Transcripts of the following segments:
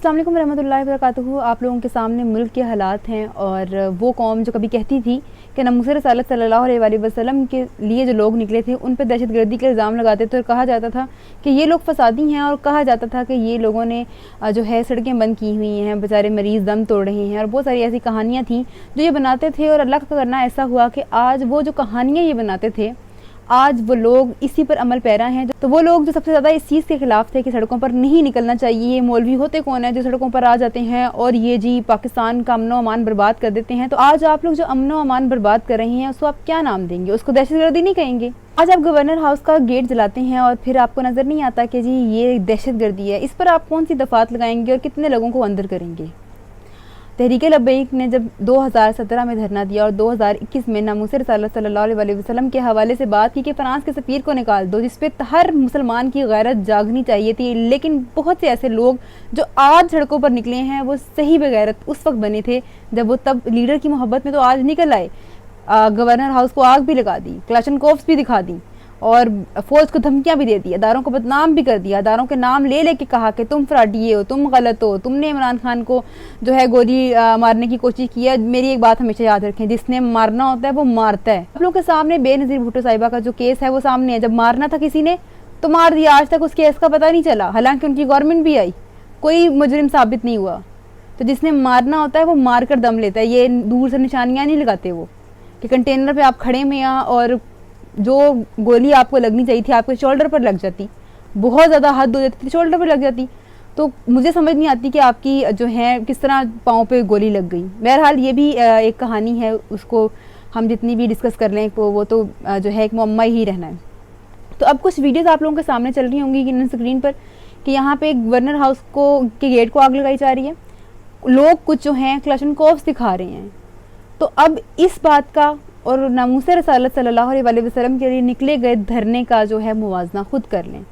अस्सलाम वालेकुम रहमतुल्लाहि व बरकातुहू। आप लोगों के सामने मुल्क के हालात हैं और वो कौम जो कभी कहती थी कि नमूसे रसालत सल्लल्लाहु अलैहि वसल्लम के लिए जो लोग निकले थे उन पर दहशतगर्दी के इल्ज़ाम लगाते थे और कहा जाता था कि ये लोग फसादी हैं, और कहा जाता था कि ये लोगों ने जो है सड़कें बंद की हुई हैं, बेचारे मरीज़ दम तोड़ रहे हैं, और बहुत सारी ऐसी कहानियाँ थीं जो ये बनाते थे। और अल्लाह का करना ऐसा हुआ कि आज वो जो कहानियाँ ये बनाते थे, आज वो लोग इसी पर अमल पैरा हैं। तो वो लोग जो सबसे ज़्यादा इस चीज़ के ख़िलाफ़ थे कि सड़कों पर नहीं निकलना चाहिए, ये मौलवी होते कौन है जो सड़कों पर आ जाते हैं और ये जी पाकिस्तान का अमन व अमान बर्बाद कर देते हैं। तो आज आप लोग जो अमन व अमान बर्बाद कर रहे हैं उसको आप क्या नाम देंगे? उसको दहशतगर्दी नहीं कहेंगे? आज आप गवर्नर हाउस का गेट जलाते हैं और फिर आपको नज़र नहीं आता कि जी ये दहशतगर्दी है। इस पर आप कौन सी दफ़ात लगाएंगे और कितने लोगों को अंदर करेंगे? तहरीक लब्बैक ने जब 2017 में धरना दिया और 2021 में नामूसे रसालत सल्लल्लाहु अलैहि वसल्लम के हवाले से बात की कि फ्रांस के सफ़ीर को निकाल दो, जिस पे हर मुसलमान की गैरत जागनी चाहिए थी, लेकिन बहुत से ऐसे लोग जो आज सड़कों पर निकले हैं वो सही बेगैरत उस वक्त बने थे जब वो तब लीडर की मोहब्बत में तो आज निकल आए। गवर्नर हाउस को आग भी लगा दी, क्लाशनकोव्स भी दिखा दी और फौज को धमकियां भी दे दी, अदारों को बदनाम भी कर दिया, अदारों के नाम ले लेके कहा कि तुम फ्रॉडी हो, तुम गलत हो, तुमने इमरान खान को जो है गोली मारने की कोशिश की है। मेरी एक बात हमेशा याद रखें, जिसने मारना होता है वो मारता है। आप लोगों के सामने बेनज़ीर भुट्टो साहिबा का जो केस है वो सामने है। जब मारना था किसी ने तो मार दिया, आज तक उस केस का पता नहीं चला, हालांकि उनकी गवर्नमेंट भी आई, कोई मुजरिम साबित नहीं हुआ। तो जिसने मारना होता है वो मार कर दम लेता है। ये दूर से निशानियाँ नहीं लगाते वो कि कंटेनर पर आप खड़े में यहाँ और जो गोली आपको लगनी चाहिए थी आपके शोल्डर पर लग जाती, बहुत ज़्यादा हद हो जाती थी, शोल्डर पर लग जाती। तो मुझे समझ नहीं आती कि आपकी जो है किस तरह पाँव पे गोली लग गई। बहरहाल ये भी एक कहानी है, उसको हम जितनी भी डिस्कस कर लें वो तो जो है एक मुअम्मा ही रहना है। तो अब कुछ वीडियोज़ आप लोगों के सामने चल रही होंगी कि स्क्रीन पर कि यहाँ पे गवर्नर हाउस को के गेट को आग लगाई जा रही है, लोग कुछ जो हैं क्लाशनकोव्स दिखा रहे हैं। तो अब इस बात का और नामूसे रसालत सल्लल्लाहु अलैहि वसल्लम के लिए निकले गए धरने का जो है मुवाजना खुद कर लें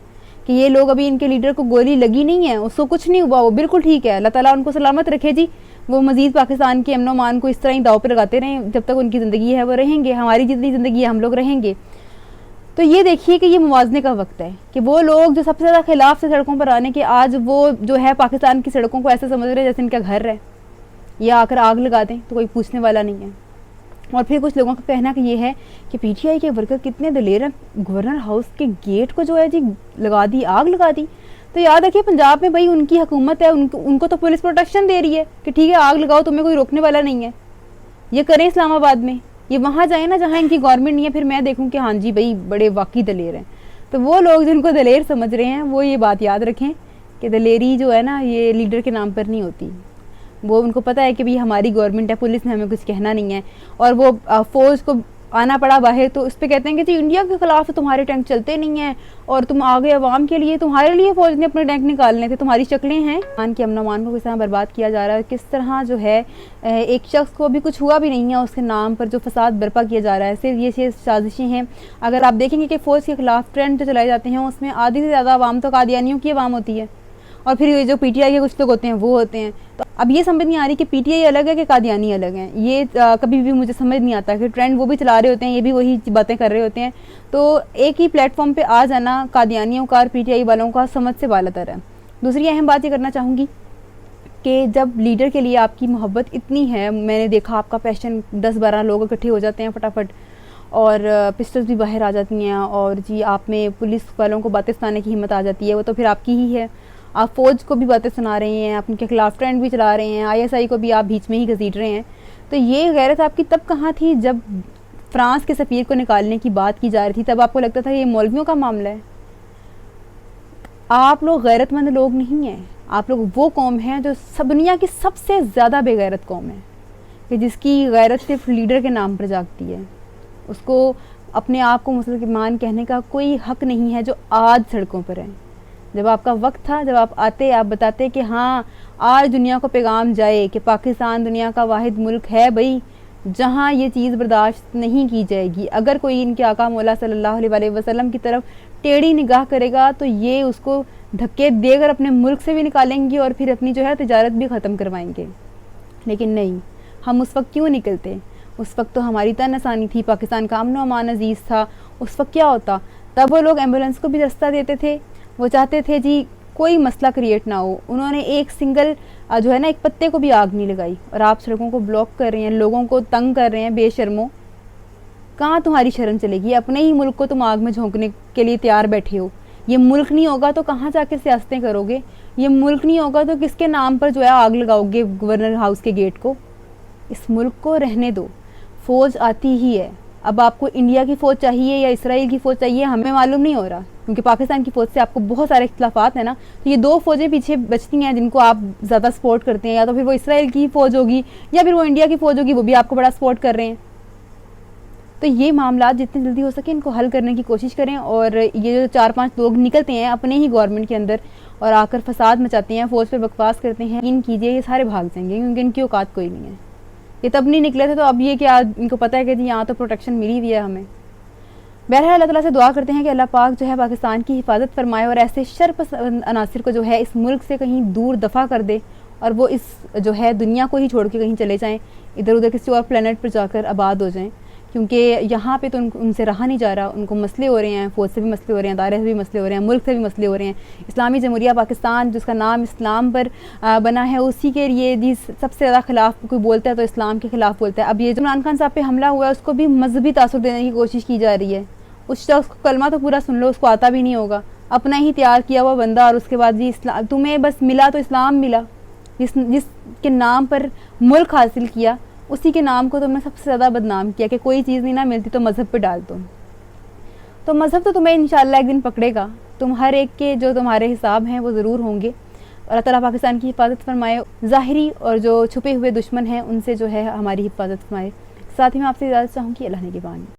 कि ये लोग अभी इनके लीडर को गोली लगी नहीं है, उसको कुछ नहीं हुआ, वो बिल्कुल ठीक है, अल्लाह ताला उनको सलामत रखे जी। वो मज़ीद पाकिस्तान के अमन व अमान को इस तरह ही दाव पर लगाते रहें, जब तक उनकी ज़िंदगी है वो रहेंगे, हमारी जितनी ज़िंदगी है हम लोग रहेंगे। तो ये देखिए कि ये मुवाजने का वक्त है कि वो लोग जो सबसे ज़्यादा खिलाफ से सड़कों पर आने के, आज वो जो है पाकिस्तान की सड़कों को ऐसे समझ रहे हैं जैसे इनका घर है, या आकर आग लगा दें तो कोई पूछने वाला नहीं है। और फिर कुछ लोगों का कहना कि ये है कि पीटीआई के वर्कर कितने दलेर हैं, गवर्नर हाउस के गेट को जो है जी लगा दी, आग लगा दी। तो याद रखिए पंजाब में भाई उनकी हुकूमत है, उनको तो पुलिस प्रोटेक्शन दे रही है कि ठीक है आग लगाओ, तुम्हें कोई रोकने वाला नहीं है। ये करें इस्लामाबाद में, ये वहाँ जाए ना जहाँ इनकी गवर्नमेंट नहीं है, फिर मैं देखूँ कि हाँ जी भाई बड़े वाकई दलेर हैं। तो वो लोग जिनको दलेर समझ रहे हैं वो ये बात याद रखें कि दलेरी जो है ना ये लीडर के नाम पर नहीं होती। वो उनको पता है कि भाई हमारी गवर्नमेंट है, पुलिस ने हमें कुछ कहना नहीं है, और वो फ़ौज को आना पड़ा बाहर तो उस पर कहते हैं कि जी इंडिया के ख़िलाफ़ तो तुम्हारे टैंक चलते नहीं हैं और तुम आगे अवाम के लिए, तुम्हारे लिए फ़ौज ने अपने टैंक निकालने थे, तुम्हारी शक्लें हैं। मान के अमन अमान को किस तरह बर्बाद किया जा रहा है, किस तरह जो है एक शख्स को अभी कुछ हुआ भी नहीं है उसके नाम पर जो फसाद बर्पा किया जा रहा है, सिर्फ ये साजिशें हैं। अगर आप देखेंगे कि फ़ौज के ख़िलाफ़ ट्रेंड जो चलाए जाते हैं उसमें आधी से ज़्यादा आवाम तो कादियानियों की आवाम होती है, और फिर ये जो पीटीआई के कुछ लोग होते हैं वो होते हैं। तो अब ये समझ नहीं आ रही कि पीटीआई अलग है कि कादियानी अलग हैं। ये कभी भी मुझे समझ नहीं आता कि ट्रेंड वो भी चला रहे होते हैं, ये भी वही बातें कर रहे होते हैं। तो एक ही प्लेटफॉर्म पे आ जाना कादियानियों का और पीटीआई वालों का समझ से बालातर है। दूसरी अहम बात ये करना चाहूँगी कि जब लीडर के लिए आपकी मोहब्बत इतनी है, मैंने देखा आपका पैशन 10-12 लोग इकट्ठे हो जाते हैं फटाफट और पिस्टल्स भी बाहर आ जाती हैं और जी आप में पुलिस वालों को बातें सुनाने की हिम्मत आ जाती है, वो तो फिर आपकी ही है। आप फ़ौज को भी बातें सुना रहे हैं, आप उनके खिलाफ ट्रेंड भी चला रहे हैं, आईएसआई को भी आप बीच में ही घसीट रहे हैं। तो ये गैरत आपकी तब कहाँ थी जब फ्रांस के सफ़ीर को निकालने की बात की जा रही थी? तब आपको लगता था ये मौलवियों का मामला है। आप लोग गैरतमंद लोग नहीं हैं, आप लोग वो कौम है जो दुनिया की सबसे ज़्यादा बेगैरत कौम है, कि जिसकी गैरत सिर्फ लीडर के नाम पर जागती है। उसको अपने आप को मुसलमान कहने का कोई हक नहीं है जो आज सड़कों पर है। जब आपका वक्त था, जब आप आते आप बताते कि हाँ आज दुनिया को पैगाम जाए कि पाकिस्तान दुनिया का वाहिद मुल्क है भाई जहाँ ये चीज़ बर्दाश्त नहीं की जाएगी। अगर कोई इनके आका मौला सल्लल्लाहु अलैहि वसल्लम की तरफ टेढ़ी निगाह करेगा तो ये उसको धक्के देकर अपने मुल्क से भी निकालेंगे और फिर अपनी जो है तिजारत भी ख़त्म करवाएंगे। लेकिन नहीं, हम उस वक्त क्यों निकलते? उस वक्त तो हमारी तन आसानी थी, पाकिस्तान का अमन व अमान अजीज़ था। उस वक्त क्या होता? तब वो लोग एम्बुलेंस को भी रास्ता देते थे, वो चाहते थे जी कोई मसला क्रिएट ना हो। उन्होंने एक सिंगल जो है ना एक पत्ते को भी आग नहीं लगाई, और आप सड़कों को ब्लॉक कर रहे हैं, लोगों को तंग कर रहे हैं बेशर्मों। कहाँ तुम्हारी शर्म चलेगी? अपने ही मुल्क को तुम आग में झोंकने के लिए तैयार बैठे हो। ये मुल्क नहीं होगा तो कहाँ जाकर सियासतें करोगे? ये मुल्क नहीं होगा तो किसके नाम पर जो है आग लगाओगे गवर्नर हाउस के गेट को? इस मुल्क को रहने दो। फ़ौज आती ही है। अब आपको इंडिया की फ़ौज चाहिए या इसराइल की फ़ौज चाहिए, हमें मालूम नहीं हो रहा, क्योंकि पाकिस्तान की फ़ौज से आपको बहुत सारे इख्तिलाफ़ात हैं ना। तो ये दो फ़ौजें पीछे बचती हैं जिनको आप ज़्यादा सपोर्ट करते हैं, या तो फिर वो इसराइल की फ़ौज होगी या फिर वो इंडिया की फ़ौज होगी, वो भी आपको बड़ा सपोर्ट कर रहे हैं। तो ये मामला जितनी जल्दी हो सके इनको हल करने की कोशिश करें। और ये जो 4-5 लोग निकलते हैं अपने ही गवर्नमेंट के अंदर और आकर फसाद मचाते हैं, फ़ौज पर बकवास करते हैं, इन कीजिए, ये सारे भाग जाएंगे, क्योंकि इनकी औकात कोई नहीं है। ये तब नहीं निकले थे, तो अब ये क्या इनको पता है कि जी यहाँ तो प्रोटेक्शन मिली हुई है हमें। बहरहाल अल्लाह ताला से दुआ करते हैं कि अल्लाह पाक जो है पाकिस्तान की हिफाजत फरमाए और ऐसे शरपसंद अनासिर को जो है इस मुल्क से कहीं दूर दफ़ा कर दे, और वो इस जो है दुनिया को ही छोड़ के कहीं चले जाएँ, इधर उधर किसी और प्लेनेट पर जाकर आबाद हो जाएँ, क्योंकि यहाँ पे तो उनसे रहा नहीं जा रहा। उनको मसले हो रहे हैं, फ़ौज से भी मसले हो रहे हैं, दायरे से भी मसले हो रहे हैं, मुल्क से भी मसले हो रहे हैं। इस्लामी जमहूरिया पाकिस्तान जिसका नाम इस्लाम पर बना है, उसी के लिए जी सबसे ज़्यादा खिलाफ कोई बोलता है तो इस्लाम के ख़िलाफ़ बोलता है। अब ये जो इमरान खान साहब पे हमला हुआ है उसको भी मजहबी तासुर देने की कोशिश की जा रही है। उस शख्स को कलमा तो पूरा सुन लो, उसको आता भी नहीं होगा, अपना ही तैयार किया हुआ बंदा, और उसके बाद जी इस्लाम तुम्हें बस मिला तो इस्लाम मिला, जिसके नाम पर मुल्क हासिल किया उसी के नाम को तुमने सबसे ज़्यादा बदनाम किया कि कोई चीज़ नहीं ना मिलती तो मज़हब पे डाल दो। तो मज़हब तो तुम्हें इंशाल्लाह एक दिन पकड़ेगा, तुम हर एक के जो तुम्हारे हिसाब हैं वो ज़रूर होंगे। और अल्लाह ताला पाकिस्तान की हिफाजत फरमाए, ज़ाहिरी और जो छुपे हुए दुश्मन हैं उनसे जो है हमारी हिफाजत फरमाए। साथ ही मैं आपसे इजाज़त चाहूँगी, अल्लाह ने की बानी।